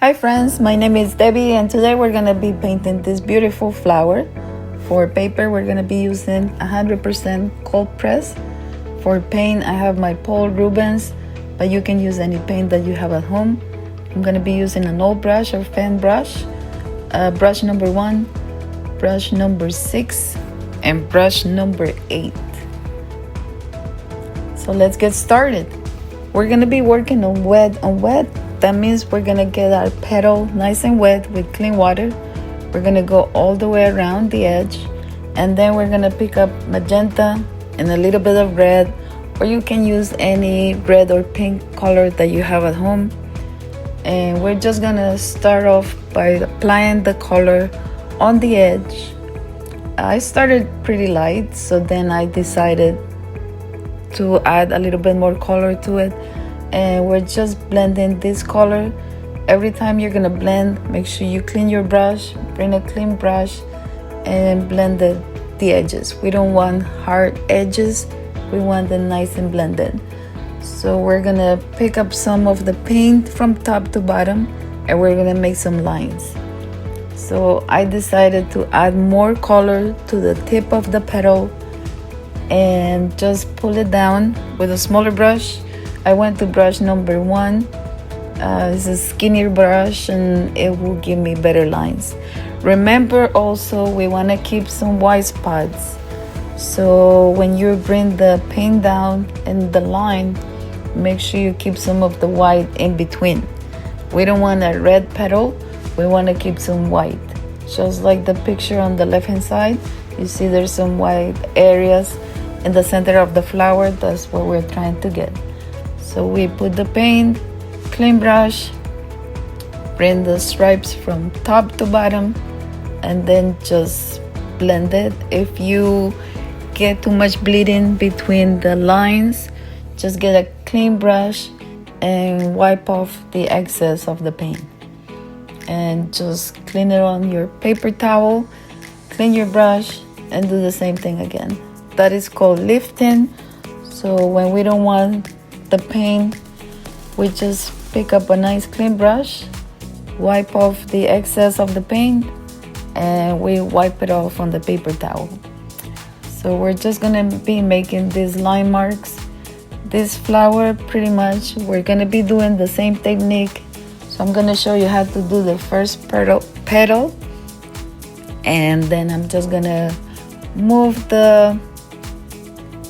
Hi friends, my name is Debbie and today we're going to be painting this beautiful flower. For paper we're going to be using 100% cold press. For paint I have my Paul Rubens, but you can use any paint that you have at home. I'm going to be using an old brush or fan brush, brush number 1, brush number 6, and brush number 8. So let's get started. We're going to be working on wet on wet. That means we're gonna get our petal nice and wet with clean water. We're gonna go all the way around the edge, and then we're gonna pick up magenta and a little bit of red, or you can use any red or pink color that you have at home. And we're just gonna start off by applying the color on the edge. I started pretty light, so then I decided to add a little bit more color to it. And we're just blending this color. Every time you're gonna blend, make sure you clean your brush, bring a clean brush, and blend the edges. We don't want hard edges, we want them nice and blended. So we're gonna pick up some of the paint from top to bottom, and we're gonna make some lines. So I decided to add more color to the tip of the petal and just pull it down with a smaller brush. I went to brush number 1. It's a skinnier brush and it will give me better lines. Remember also we want to keep some white spots. So when you bring the paint down in the line, make sure you keep some of the white in between. We don't want a red petal, we want to keep some white. Just like the picture on the left hand side, you see there's some white areas in the center of the flower. That's what we're trying to get. So we put the paint, clean brush, bring the stripes from top to bottom, and then just blend it. If you get too much bleeding between the lines, just get a clean brush and wipe off the excess of the paint. And just clean it on your paper towel, clean your brush, and do the same thing again. That is called lifting. So when we don't want the paint, we just pick up a nice clean brush, wipe off the excess of the paint, and we wipe it off on the paper towel. So we're just gonna be making these line marks. This flower, pretty much we're gonna be doing the same technique. So I'm gonna show you how to do the first petal, and then I'm just gonna move the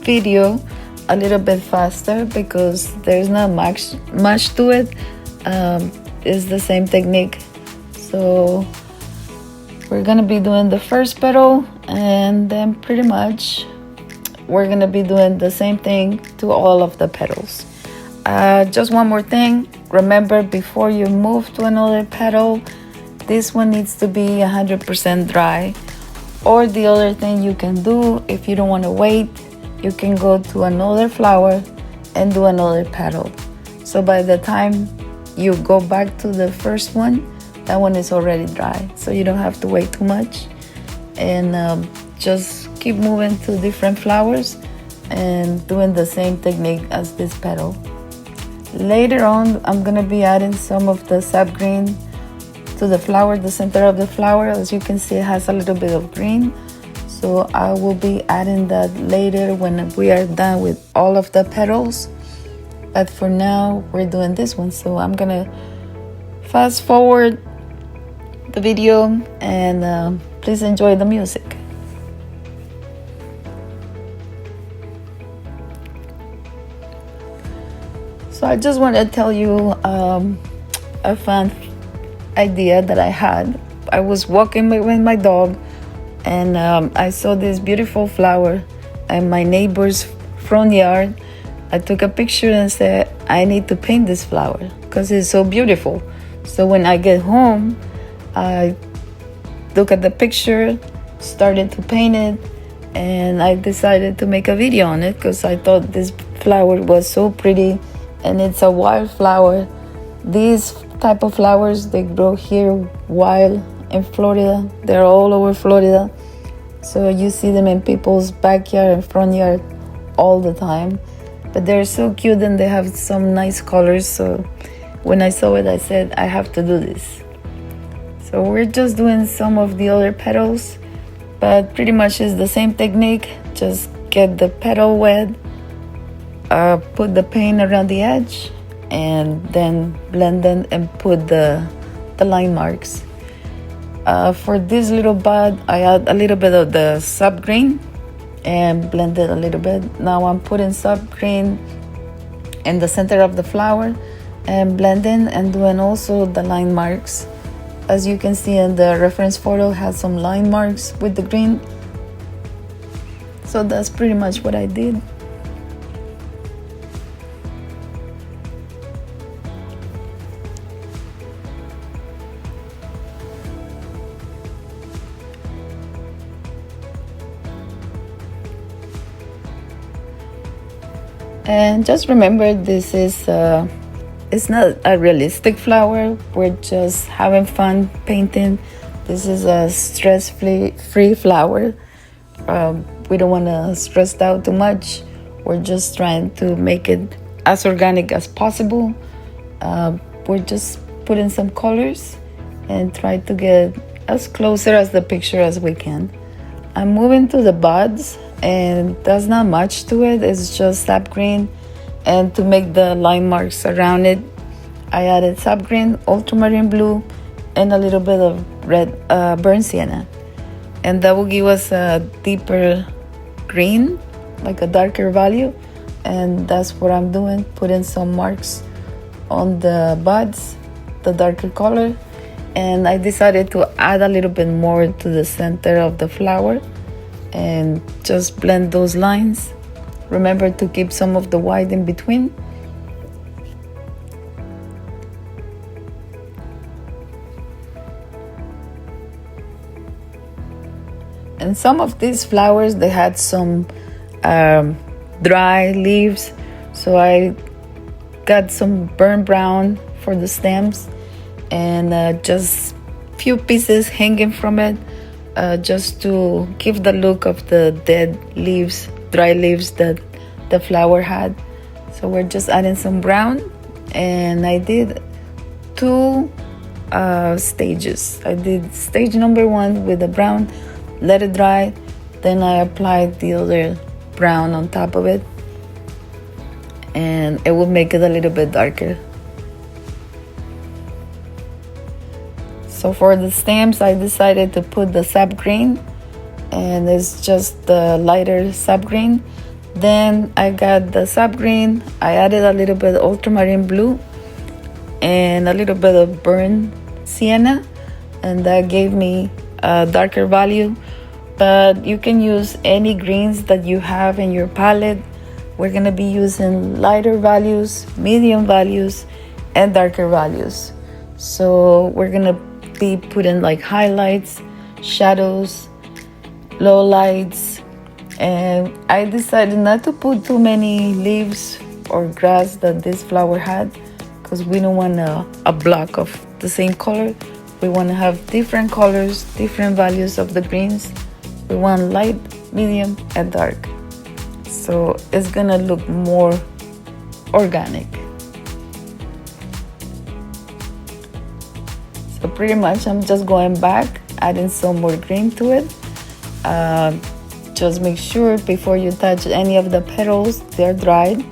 video a little bit faster because there's not much to it. It's the same technique. So we're gonna be doing the first petal, and then pretty much we're gonna be doing the same thing to all of the petals. Just one more thing, remember before you move to another petal, this one needs to be 100% dry. Or the other thing you can do, if you don't want to wait, you can go to another flower and do another petal. So by the time you go back to the first one, that one is already dry. So you don't have to wait too much. And just keep moving to different flowers and doing the same technique as this petal. Later on, I'm gonna be adding some of the sap green to the flower, the center of the flower. As you can see, it has a little bit of green. So I will be adding that later when we are done with all of the petals. But for now, we're doing this one. So I'm gonna fast forward the video and please enjoy the music. So I just want to tell you a fun idea that I had. I was walking with my dog, and I saw this beautiful flower in my neighbor's front yard. I took a picture and said, I need to paint this flower because it's so beautiful. So when I get home, I look at the picture, started to paint it, and I decided to make a video on it because I thought this flower was so pretty, and it's a wildflower. These type of flowers, they grow here wild in Florida. They're all over Florida. So you see them in people's backyard and front yard all the time. But they're so cute and they have some nice colors. So when I saw it, I said, I have to do this. So we're just doing some of the other petals, but pretty much is the same technique. Just get the petal wet, put the paint around the edge, and then blend them and put the line marks. For this little bud, I add a little bit of the sub green and blend it a little bit. Now I'm putting sub green in the center of the flower and blending and doing also the line marks. As you can see in the reference photo, has some line marks with the green. So that's pretty much what I did. And just remember, this is it's not a realistic flower. We're just having fun painting. This is a stress-free flower. We don't want to stress out too much. We're just trying to make it as organic as possible. We're just putting some colors and try to get as closer as the picture as we can. I'm moving to the buds, and there's not much to it. It's just sap green, and to make the line marks around it, I added sap green, ultramarine blue, and a little bit of red burnt sienna, and that will give us a deeper green, like a darker value. And that's what I'm doing, putting some marks on the buds, the darker color. And I decided to add a little bit more to the center of the flower and just blend those lines. Remember to keep some of the white in between. And some of these flowers, they had some dry leaves, so I got some burnt brown for the stems, and just few pieces hanging from it, just to give the look of the dead leaves, dry leaves that the flower had. So we're just adding some brown, and I did two stages. I did stage number 1 with the brown, let it dry, then I applied the other brown on top of it, and it will make it a little bit darker. So for the stems, I decided to put the sap green, and it's just the lighter sap green. Then I got the sap green, I added a little bit of ultramarine blue and a little bit of burnt sienna, and that gave me a darker value. But you can use any greens that you have in your palette. We're gonna be using lighter values, medium values, and darker values. So we're gonna be putting like highlights, shadows, low lights, and I decided not to put too many leaves or grass that this flower had, because we don't want a block of the same color. We want to have different colors, different values of the greens. We want light, medium, and dark, so it's gonna look more organic. So pretty much I'm just going back, adding some more green to it. Just make sure before you touch any of the petals, they're dried.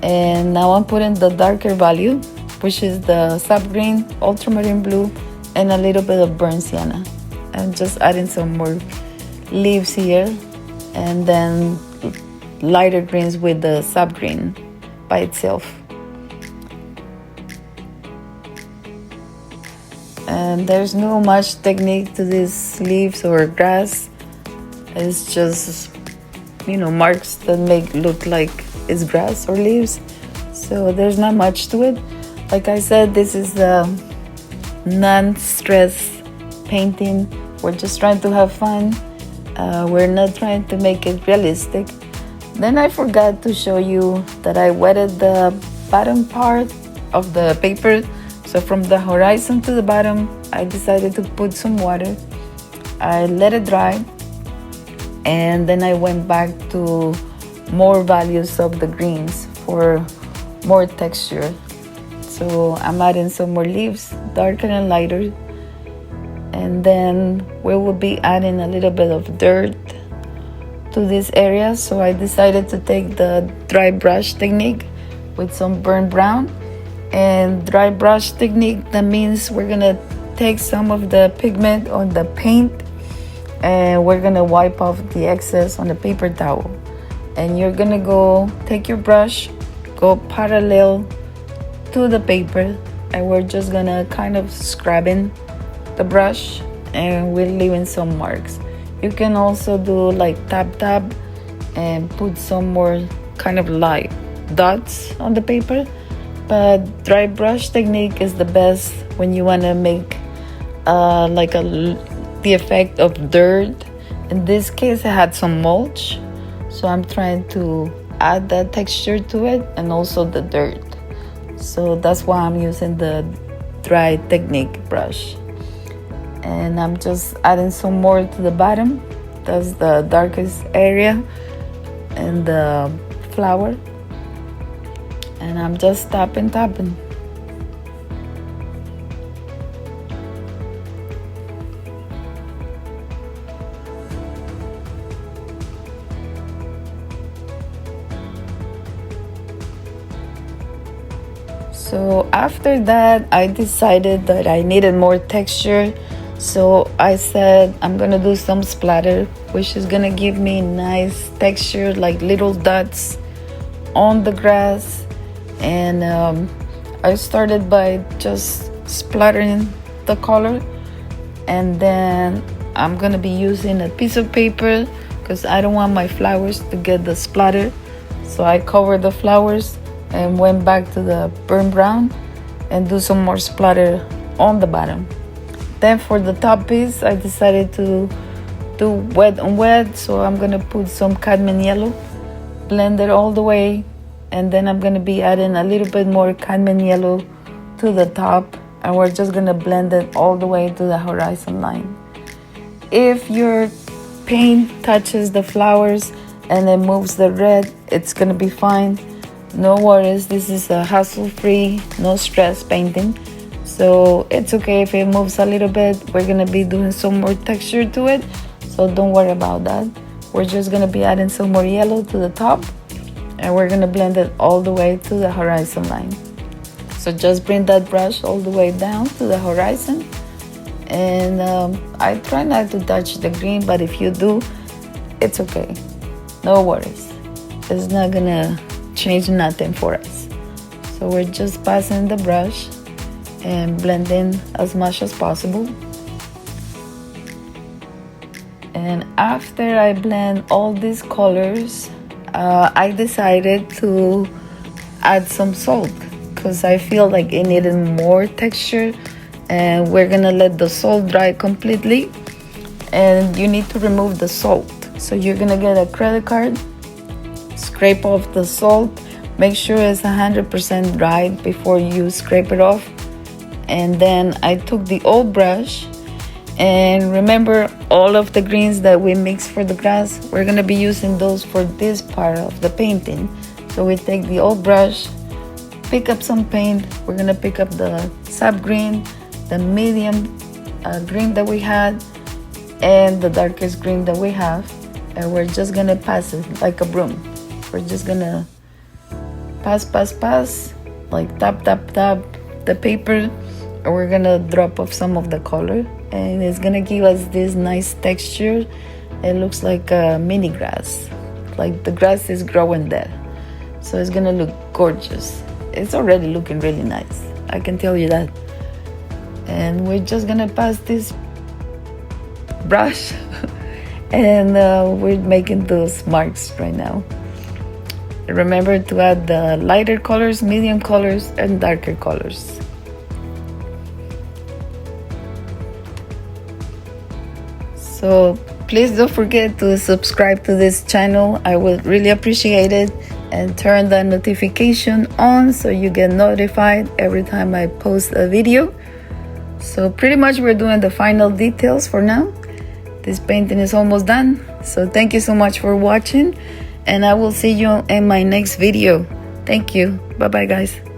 And now I'm putting the darker value, which is the sap green, ultramarine blue, and a little bit of burnt sienna. And just adding some more leaves here, and then lighter greens with the sap green by itself. And there's no much technique to these leaves or grass. It's just, marks that make look like it's grass or leaves. So there's not much to it. Like I said, this is a non-stress painting. We're just trying to have fun. We're not trying to make it realistic. Then I forgot to show you that I wetted the bottom part of the paper. So from the horizon to the bottom, I decided to put some water. I let it dry, and then I went back to more values of the greens for more texture. So I'm adding some more leaves, darker and lighter. And then we will be adding a little bit of dirt to this area. So I decided to take the dry brush technique with some burnt brown. And dry brush technique, that means we're gonna take some of the pigment on the paint and we're gonna wipe off the excess on the paper towel. And you're gonna go take your brush, go parallel to the paper, and we're just gonna kind of scrubbing the brush and we're leaving some marks. You can also do like tap and put some more kind of light dots on the paper, but dry brush technique is the best when you want to make the effect of dirt. In this case I had some mulch, so I'm trying to add that texture to it and also the dirt. So that's why I'm using the dry technique brush. And I'm just adding some more to the bottom. That's the darkest area and the flower. And I'm just tapping. So after that, I decided that I needed more texture. So I said I'm gonna do some splatter, which is gonna give me nice texture, like little dots on the grass. And I started by just splattering the color, and then I'm gonna be using a piece of paper because I don't want my flowers to get the splatter. So I covered the flowers and went back to the burnt brown and do some more splatter on the bottom. Then for the top piece, I decided to do wet on wet. So I'm gonna put some cadmium yellow, blend it all the way, and then I'm gonna be adding a little bit more cadmium yellow to the top, and we're just gonna blend it all the way to the horizon line. If your paint touches the flowers and it moves the red, it's gonna be fine. No worries, this is a hassle-free, no stress painting. So it's okay if it moves a little bit. We're gonna be doing some more texture to it, so don't worry about that. We're just gonna be adding some more yellow to the top, and we're gonna blend it all the way to the horizon line. So just bring that brush all the way down to the horizon. And I try not to touch the green, but if you do, it's okay. No worries. It's not gonna change nothing for us. So we're just passing the brush and blending as much as possible. And after I blend all these colors, I decided to add some salt because I feel like it needed more texture, and we're gonna let the salt dry completely. And you need to remove the salt. So you're gonna get a credit card, scrape off the salt, make sure it's 100% dried before you scrape it off. And then I took the old brush, and remember all of the greens that we mixed for the grass, we're gonna be using those for this part of the painting. So we take the old brush, pick up some paint, we're gonna pick up the sap green, the medium green that we had, and the darkest green that we have, and we're just gonna pass it like a broom. We're just gonna pass, like tap the paper, and we're gonna drop off some of the color, and it's gonna give us this nice texture. It looks like a mini grass, like the grass is growing there. So it's gonna look gorgeous. It's already looking really nice, I can tell you that. And we're just gonna pass this brush and we're making those marks right now. Remember to add the lighter colors, medium colors, and darker colors. So please don't forget to subscribe to this channel. I would really appreciate it, and turn the notification on so you get notified every time I post a video. So pretty much we're doing the final details for now. This painting is almost done. So thank you so much for watching, and I will see you in my next video. Thank you. Bye bye guys.